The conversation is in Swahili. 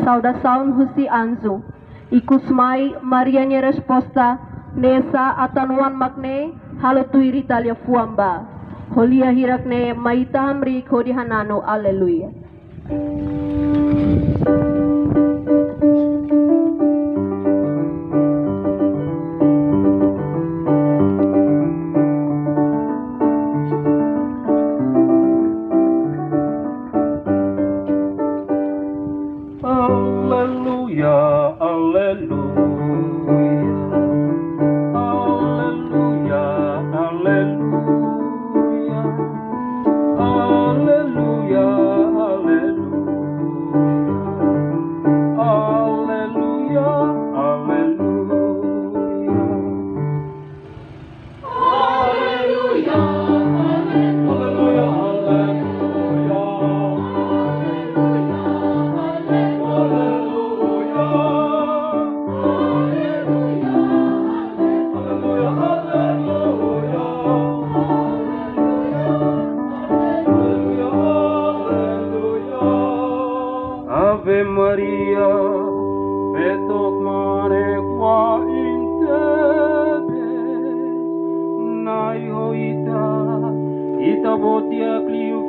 saudação husi anzu. Ikusmai Maria ni resposta nesa atanuan makne halutui ritalia fuamba. Holia hirakne maita hamri kodi hanano aleluya. Alleluia, alleluia, alleluia, alleluia, alleluia, alleluia, alleluia, alleluia, Ave Maria, petok mare qua in tebe, nai hoita, ita botia cliu